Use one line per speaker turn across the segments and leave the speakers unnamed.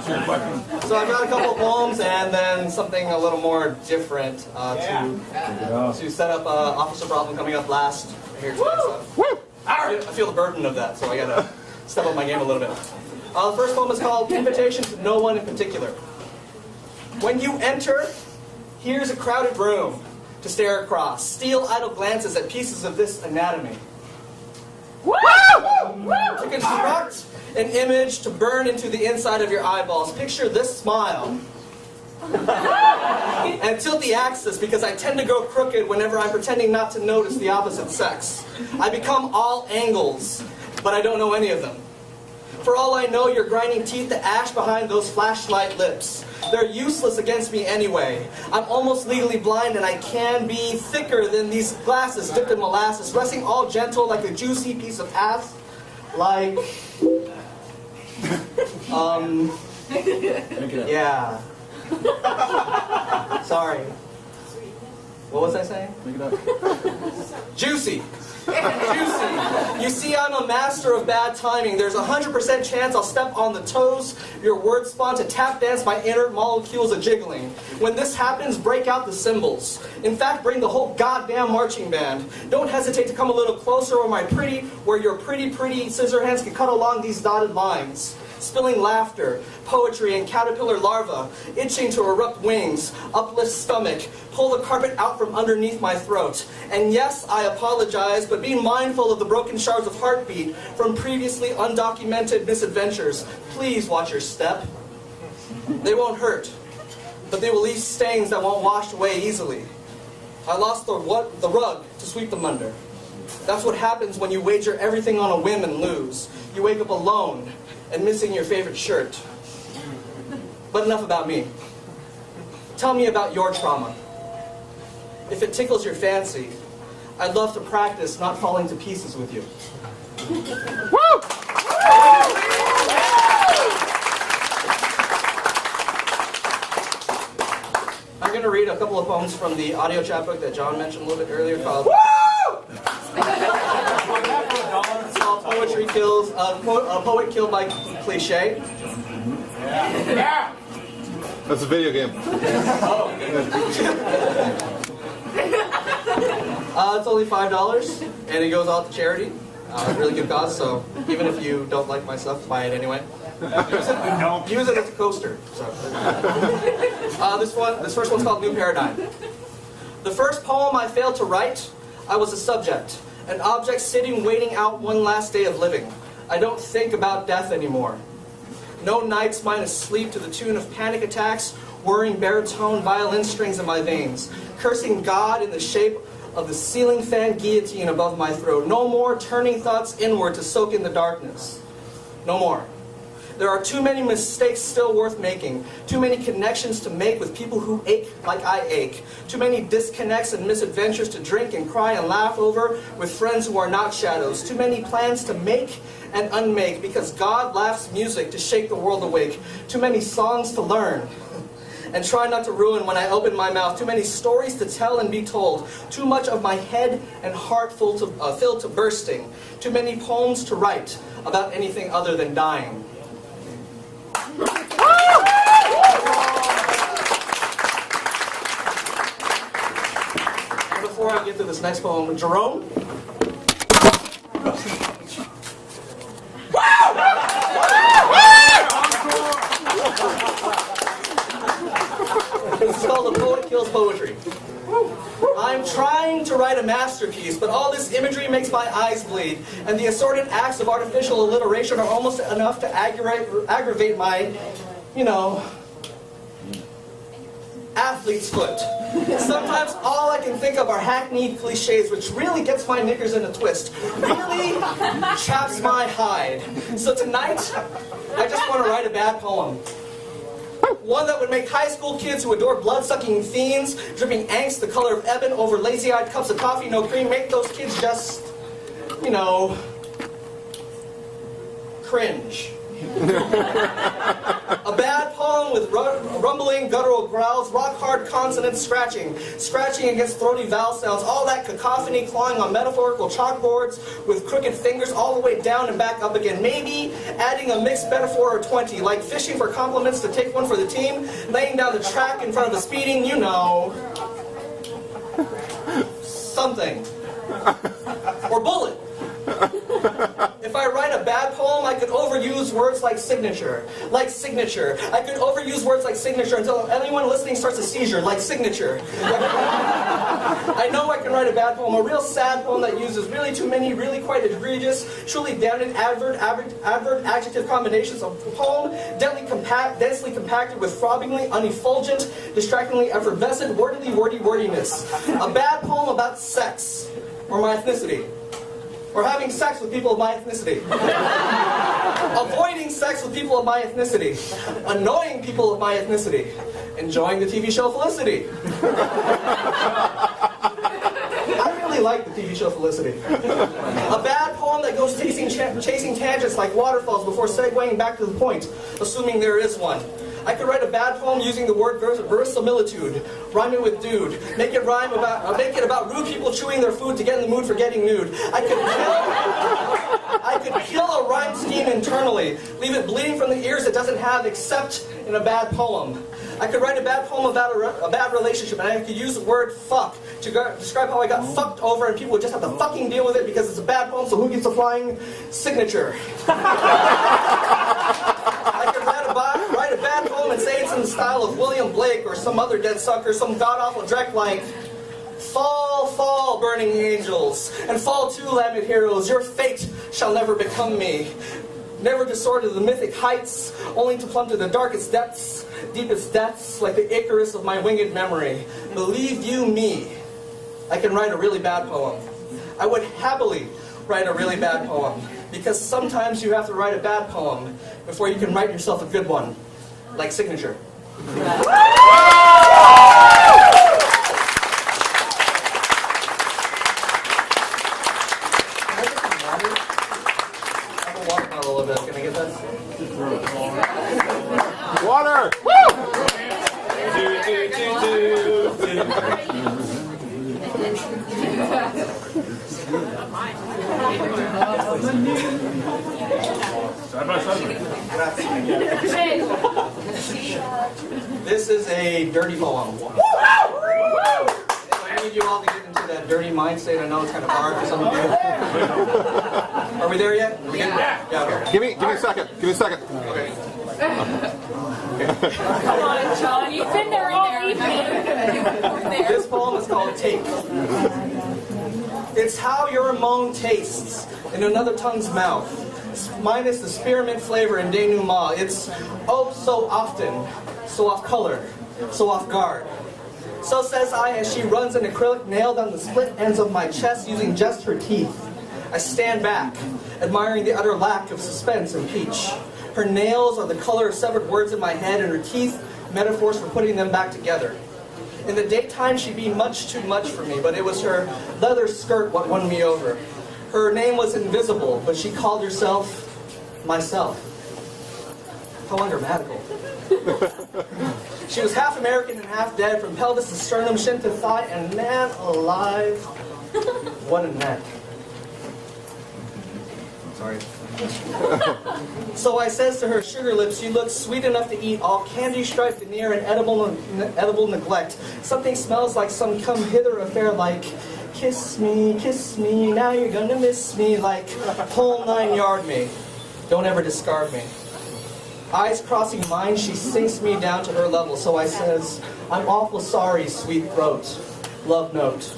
So I've got a couple of poems and then something a little more different to set up Officer Problem coming up last here today. So I feel the burden of that, so I gotta step up my game a little bit. The first poem is called Invitation to No One in Particular. When you enter, here's a crowded room to stare across. Steal idle glances at pieces of this anatomy. To construct an image to burn into the inside of your eyeballs. Picture this smile. And tilt the axis because I tend to go crooked whenever I'm pretending not to notice the opposite sex. I become all angles, but I don't know any of them. For all I know, you're grinding teeth to ash behind those flashlight lips. They're useless against me anyway. I'm almost legally blind and I can be thicker than these glasses dipped in molasses, resting all gentle like a juicy piece of ass. Like, yeah. Sorry. What was I saying? Make it up. Juicy. Juicy. You see, I'm a master of bad timing. There's 100% chance I'll step on the toes. Your words spawn to tap dance my inner molecules a jiggling. When this happens, break out the cymbals. In fact, bring the whole goddamn marching band. Don't hesitate to come a little closer where your pretty scissor hands can cut along these dotted lines. Spilling laughter, poetry, and caterpillar larvae, itching to erupt wings, uplift stomach, pull the carpet out from underneath my throat. And yes, I apologize, but be mindful of the broken shards of heartbeat from previously undocumented misadventures. Please watch your step. They won't hurt, but they will leave stains that won't wash away easily. I lost the rug to sweep them under. That's what happens when you wager everything on a whim and lose. You wake up alone and missing your favorite shirt. But enough about me. Tell me about your trauma. If it tickles your fancy, I'd love to practice not falling to pieces with you. Woo! I'm going to read a couple of poems from the audio chapbook that John mentioned a little bit earlier called Poetry Kills, a Poet Killed by Cliche.
Yeah.
That's a video game.
It's only $5, and it goes out to charity. Really good cause, so even if you don't like my stuff, buy it anyway. Use it as a coaster. So. This first one's called New Paradigm. The first poem I failed to write, I was a subject. An object sitting, waiting out one last day of living. I don't think about death anymore. No nights mine asleep to the tune of panic attacks, whirring baritone violin strings in my veins, cursing God in the shape of the ceiling fan guillotine above my throat. No more turning thoughts inward to soak in the darkness. No more. There are too many mistakes still worth making, too many connections to make with people who ache like I ache, too many disconnects and misadventures to drink and cry and laugh over with friends who are not shadows, too many plans to make and unmake because God laughs music to shake the world awake, too many songs to learn and try not to ruin when I open my mouth, too many stories to tell and be told, too much of my head and heart filled to bursting, too many poems to write about anything other than dying. And before I get to this next poem, Jerome. This is called The Poet Kills Poetry. I'm trying to write a masterpiece, but all this imagery makes my eyes bleed, and the assorted acts of artificial alliteration are almost enough to aggravate my, athlete's foot. Sometimes all I can think of are hackneyed cliches, which really gets my knickers in a twist, really chaps my hide. So tonight, I just want to write a bad poem. One that would make high school kids who adore blood-sucking fiends, dripping angst the color of ebon over lazy-eyed cups of coffee, no cream, make those kids just, cringe. A bad poem poem with rumbling guttural growls, rock-hard consonants scratching against throaty vowel sounds, all that cacophony clawing on metaphorical chalkboards with crooked fingers all the way down and back up again. Maybe adding a mixed metaphor or 20, like fishing for compliments to take one for the team, laying down the track in front of the speeding, you know. Something. Or bullet. If I write a bad poem, I could overuse words like signature. Like signature. I could overuse words like signature until anyone listening starts a seizure. Like signature. I know I can write a bad poem. A real sad poem that uses really too many, really quite egregious, truly damned adverb, adjective combinations of poem, densely compacted with throbbingly uneffulgent, distractingly effervescent, wordiness. A bad poem about sex. Or my ethnicity. Or having sex with people of my ethnicity. Avoiding sex with people of my ethnicity. Annoying people of my ethnicity. Enjoying the TV show Felicity. I really like the TV show Felicity. A bad poem that goes chasing tangents like waterfalls before segueing back to the point, assuming there is one. I could write a bad poem using the word verisimilitude, rhyme it with dude, make it about rude people chewing their food to get in the mood for getting nude. I could kill a rhyme scheme internally, leave it bleeding from the ears it doesn't have except in a bad poem. I could write a bad poem about a bad relationship, and I could use the word fuck to describe how I got fucked over, and people would just have to fucking deal with it because it's a bad poem, so who gets a flying signature? I could write a bad poem and say it's in the style of William Blake or some other dead sucker, some god-awful dreck like, fall, fall, burning angels, and fall too, lambent heroes, your fate shall never become me. Never to soar to the mythic heights, only to plumb to the darkest depths, deepest depths, like the Icarus of my winged memory. Believe you me, I can write a really bad poem. I would happily write a really bad poem, because sometimes you have to write a bad poem before you can write yourself a good one, like signature. Can I get that?
Water! Woo!
This is a dirty poem. I need you all to get into that dirty mind state. I know it's kind of hard for some of you. Are we there yet? Are we getting there? Yeah.
Give me a second. Give me a second.
Okay.
Come on, John. You've been there all evening.
This poem is called Take. It's how your moan tastes in another tongue's mouth, minus the spearmint flavor and denouement. It's oh so often, so off color, so off guard. So says I as she runs an acrylic nail down the split ends of my chest using just her teeth. I stand back, admiring the utter lack of suspense and peach. Her nails are the color of severed words in my head, and her teeth, metaphors for putting them back together. In the daytime, she'd be much too much for me, but it was her leather skirt what won me over. Her name was Invisible, but she called herself myself. How ungrammatical. She was half American and half dead, from pelvis to sternum, shin to thigh, and man alive, what a neck. Sorry. So I says to her, sugar lips, you look sweet enough to eat, all candy-striped veneer and edible neglect. Something smells like some come-hither affair, like, kiss me, now you're gonna miss me, like, whole 9-yard me. Don't ever discard me. Eyes crossing mine, she sinks me down to her level, so I says, I'm awful sorry, sweet throat, love note.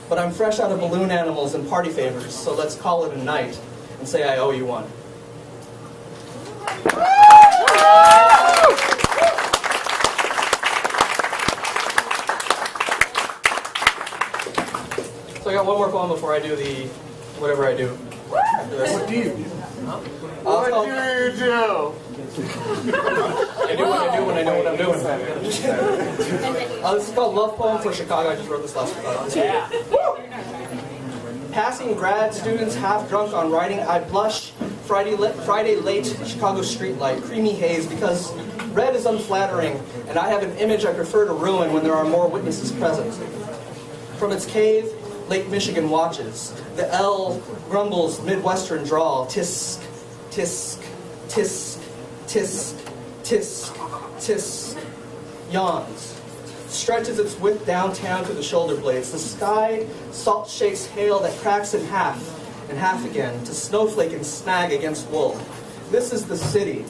But I'm fresh out of balloon animals and party favors, so let's call it a night and say I owe you one. So I got one more poem before I do the whatever I do.
What do you do?
What do
you do?
I do what I do when I know what I'm doing. This is called Love Poem for Chicago. I just wrote this last week. Passing grad students half drunk on writing, I blush Friday late Chicago streetlight, creamy haze, because red is unflattering, and I have an image I prefer to ruin when there are more witnesses present. From its cave, Lake Michigan watches. The L grumbles Midwestern drawl, tisk, tisk, tisk, tisk, tisk, tisk, yawns. Stretches its width downtown to the shoulder blades. The sky salt shakes hail that cracks in half and half again, to snowflake and snag against wool. This is the city,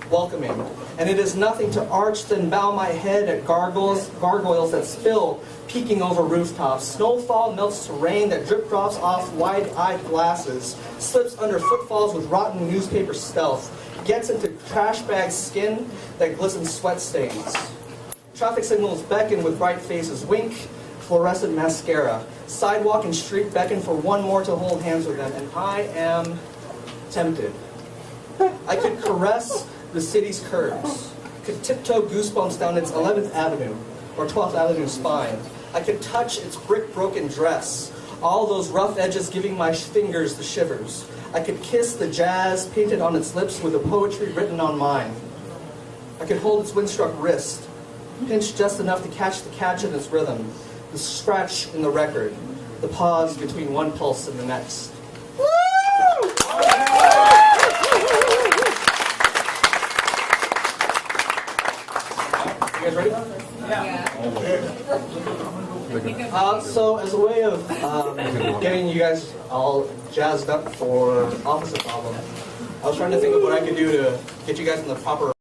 welcoming, and it is nothing to arch then bow my head at gargoyles that spill, peeking over rooftops. Snowfall melts to rain that drip drops off wide-eyed glasses, slips under footfalls with rotten newspaper stealth, gets into trash bag skin that glistens sweat stains. Traffic signals beckon with bright faces, wink fluorescent mascara. Sidewalk and street beckon for one more to hold hands with them, and I am tempted. I could caress the city's curves, could tiptoe goosebumps down its 11th Avenue or 12th Avenue spine. I could touch its brick-broken dress, all those rough edges giving my fingers the shivers. I could kiss the jazz painted on its lips with the poetry written on mine. I could hold its windstruck wrist, pinch just enough to catch the catch in its rhythm, the scratch in the record, the pause between one pulse and the next. Woo! You guys ready? Yeah. So as a way of getting you guys all jazzed up for opposite problem, I was trying to think of what I could do to get you guys in the proper